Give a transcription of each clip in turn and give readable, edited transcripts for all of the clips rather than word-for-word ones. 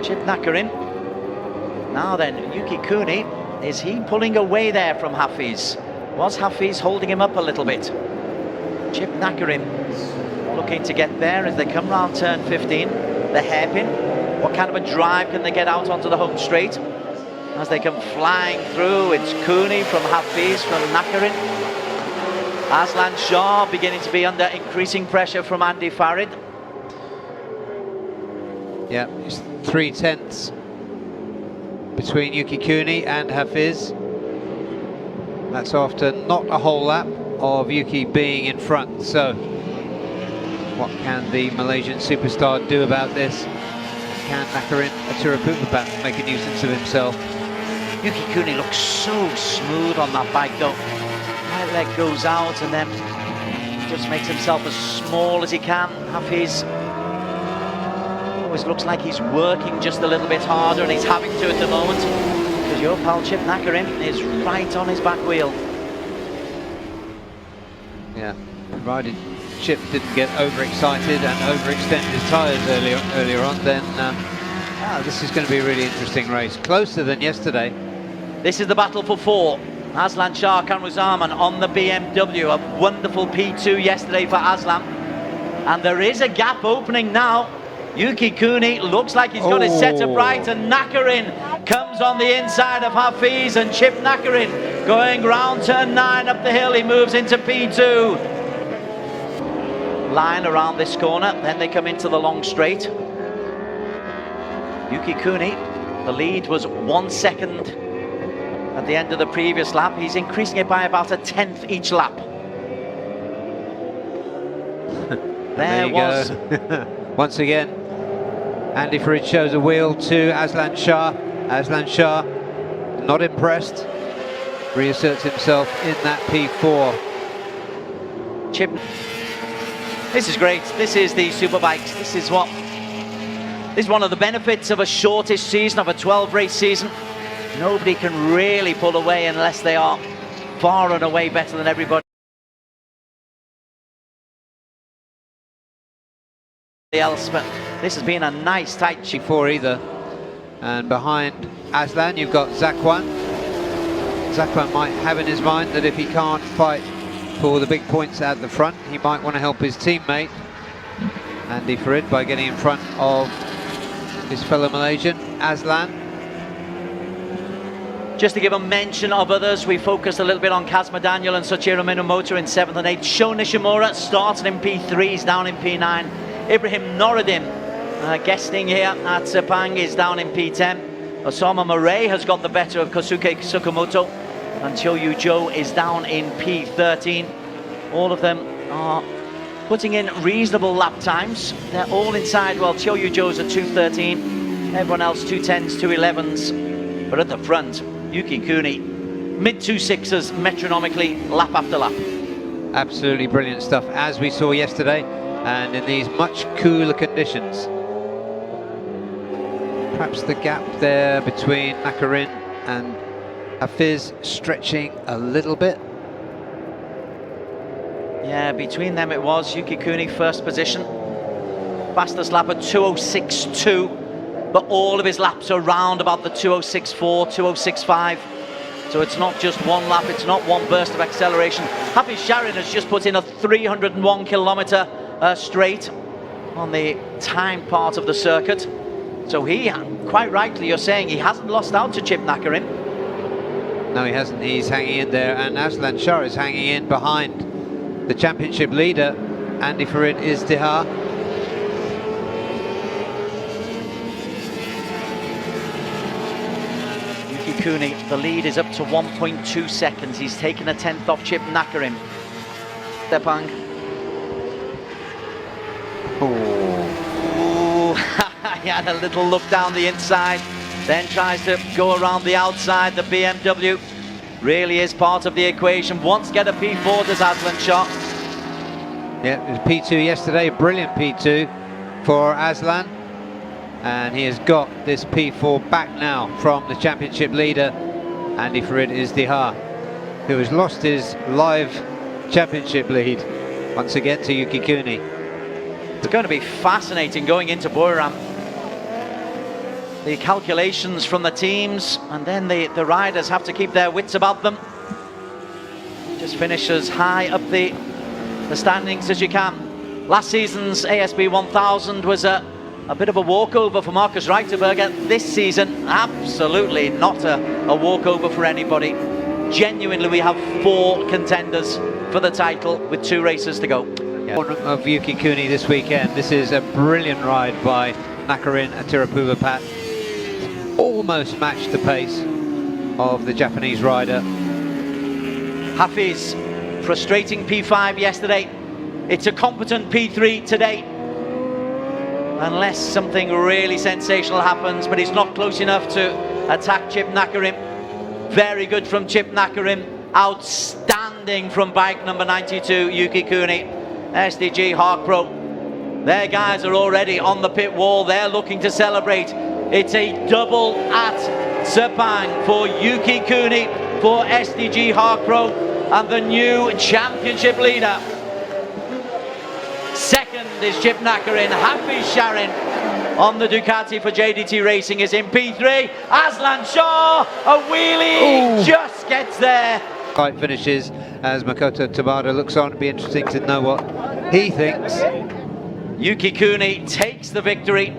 Chip Nakarin. Now then, Yuki Kunii, is he pulling away there from Hafizh? Was Hafizh holding him up a little bit? Chip Nakarin looking to get there as they come round turn 15. The hairpin. What kind of a drive can they get out onto the home straight? As they come flying through, it's Kunii from Hafizh from Nakarin. Aslan Shah beginning to be under increasing pressure from Andy Farid. Yeah, it's 3/10 between Yuki Kunii and Hafizh. That's after not a whole lap of Yuki being in front. So, what can the Malaysian superstar do about this? Can Nakarin Aturapupapat make a nuisance of himself? Yuki Kunii looks so smooth on that bike though. Right leg goes out and then just makes himself as small as he can. Hafizh always looks like he's working just a little bit harder, and he's having to at the moment, because your pal Chip Nakarin is right on his back wheel. Yeah, provided Chip didn't get overexcited and overextend his tyres earlier on, then this is going to be a really interesting race. Closer than yesterday. This is the battle for 4. Aslan Shah Kamruzaman on the BMW. A wonderful P2 yesterday for Aslan. And there is a gap opening now. Yuki Kunii looks like he's got his setup right, and Nakarin comes on the inside of Hafizh, and Chip Nakarin going round turn 9 up the hill. He moves into P2. Line around this corner, then they come into the long straight. Yuki Kunii, the lead was 1 second at the end of the previous lap. He's increasing it by about a 10th each lap. There was once again, Andy Farid shows a wheel to Aslan Shah. Aslan Shah, not impressed, reasserts himself in that P4. Chip, this is great. This is the Superbikes. This is one of the benefits of a shortish season, of a 12-race season. Nobody can really pull away unless they are far and away better than everybody else. But this has been a nice tight P4 either. And behind Aslan you've got Zakwan. Zakwan might have in his mind that if he can't fight for the big points at the front, he might want to help his teammate Andy Farid by getting in front of his fellow Malaysian, Aslan. Just to give a mention of others, we focused a little bit on Kazma Daniel and Soichiro Minamoto in 7th and 8th. Sho Nishimura started in P3, he's down in P9. Ibrahim Noradin, guesting here at Sepang, is down in P10. Osama Murray has got the better of Kosuke Tsukamoto, and Choyu Jo is down in P13. All of them are putting in reasonable lap times. They're all inside, well, Choyu Jo's at 2:13, everyone else 2:10s, 2:11s. But at the front, Yuki Kunii, mid-2.6s metronomically, lap after lap. Absolutely brilliant stuff, as we saw yesterday, and in these much cooler conditions. Perhaps the gap there between Nakarin and Hafizh stretching a little bit. Yeah, between them it was. Yuki Kunii first position. Fastest lap at 2:06.2. But all of his laps are around about the 2:06.4, 2:06.5. So it's not just one lap, it's not one burst of acceleration. Hafizh Syahrin has just put in a 301 kilometre straight on the time part of the circuit. So he, quite rightly you're saying, he hasn't lost out to Chip Nakarin. No, he hasn't. He's hanging in there, and Aslan Shah is hanging in behind the championship leader, Andy Farid Izdihar. Kunii, the lead is up to 1.2 seconds. He's taken a 10th off Chip Nakarin. Sepang. Ooh. He had a little look down the inside, then tries to go around the outside. The BMW really is part of the equation. Wants to get a P4, does Aslan Shah. Yeah, it was P2 yesterday, brilliant P2 for Aslan. And he has got this P4 back now from the championship leader, Andy Farid Izdihar, who has lost his live championship lead once again to Yuki Kunii. It's going to be fascinating going into Buriram. the calculations from the teams, and then the riders have to keep their wits about them. Just finish as high up the standings as you can. Last season's ASB 1000 was a bit of a walkover for Marcus Reiterberger. This season, absolutely not a walkover for anybody. Genuinely, we have 4 contenders for the title with 2 races to go. Yeah. Of Yuki Kunii this weekend. This is a brilliant ride by Nakarin Atirapuvapat. Almost matched the pace of the Japanese rider. Hafizh, frustrating P5 yesterday. It's a competent P3 today. Unless something really sensational happens, but he's not close enough to attack Chip Nakarin. Very good from Chip Nakarin. Outstanding from bike number 92, Yuki Kunii. SDG Hark Pro. Their guys are already on the pit wall. They're looking to celebrate. It's a double at Sepang for Yuki Kunii, for SDG Hark Pro, and the new championship leader. Second is Chip Nakarin. Hafizh Syahrin on the Ducati for JDT Racing is in P3. Aslan Shah, a wheelie, just gets there. Fight finishes as Makoto Tabata looks on. It'll be interesting to know what he thinks. Yuki Kunii takes the victory.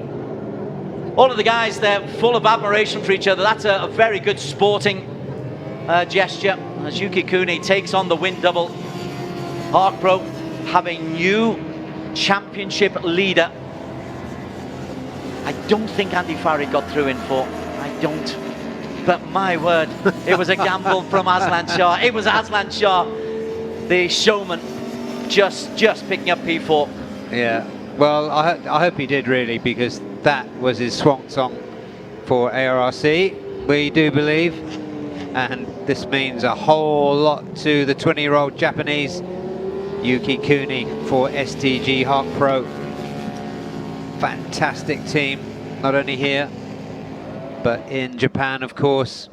All of the guys, they're full of admiration for each other. That's a very good sporting gesture as Yuki Kunii takes on the win double. Hark Pro have a new championship leader. I don't think Andy Farid got through in 4. I don't. But my word, it was a gamble from Aslan Shah. It was Aslan Shah, the showman, just picking up P4. Yeah, well, I hope he did really, because that was his swan song for ARRC, we do believe. And this means a whole lot to the 20-year-old Japanese Yuki Kunii for STG Hark Pro. Fantastic team, not only here, but in Japan, of course.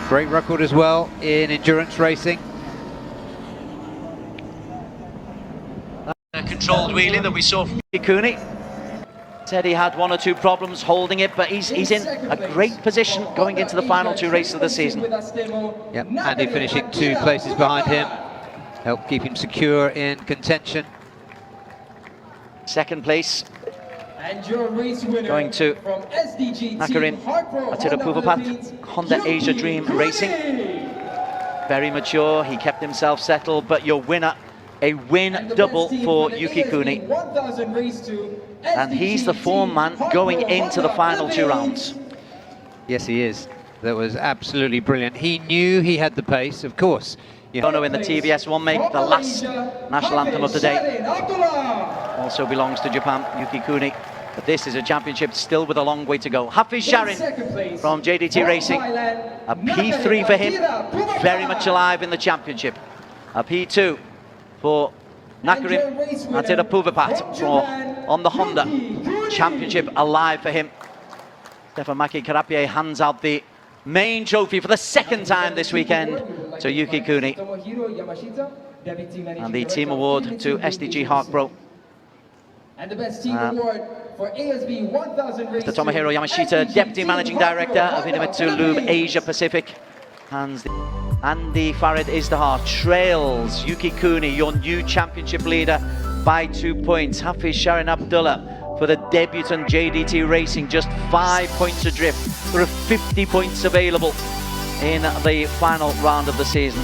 Great record as well in endurance racing. A controlled wheelie that we saw from Kunii. Said he had 1 or 2 problems holding it, but he's in a great position going into the final 2 races of the season. Yep, Andy finishing 2 places behind him. Help keep him secure in contention. Second place and your race winner going to from SDG Nakarin Atirapuvapat, Honda Asia Dream Racing. Very mature, he kept himself settled, but your winner, a win double for Yuki Kunii. And he's the form man going into the final 2 rounds. Yes, he is. That was absolutely brilliant. He knew he had the pace, of course. Ono in the TBS 1 make the last national anthem of the day. Also belongs to Japan, Yuki Kunii. But this is a championship still with a long way to go. Hafizh Syahrin from JDT Racing. A P3 for him, very much alive in the championship. A P2 for Nakarin Atirapuvapat on the Honda. Championship alive for him. Stefan Maki Karapié hands out the main trophy for the 2nd time this weekend to Yuki Kunii. And the team award to SDG Hark Pro. And the best team award for ASB 1000 race. Mr. Tomohiro Yamashita, Deputy Managing Director of Idemitsu Lube Asia Pacific. Andy Farid Izdihar trails Yuki Kunii, your new championship leader, by 2 points. Hafizh Syahrin Abdullah for the debutant JDT Racing, just 5 points adrift. There are 50 points available in the final round of the season.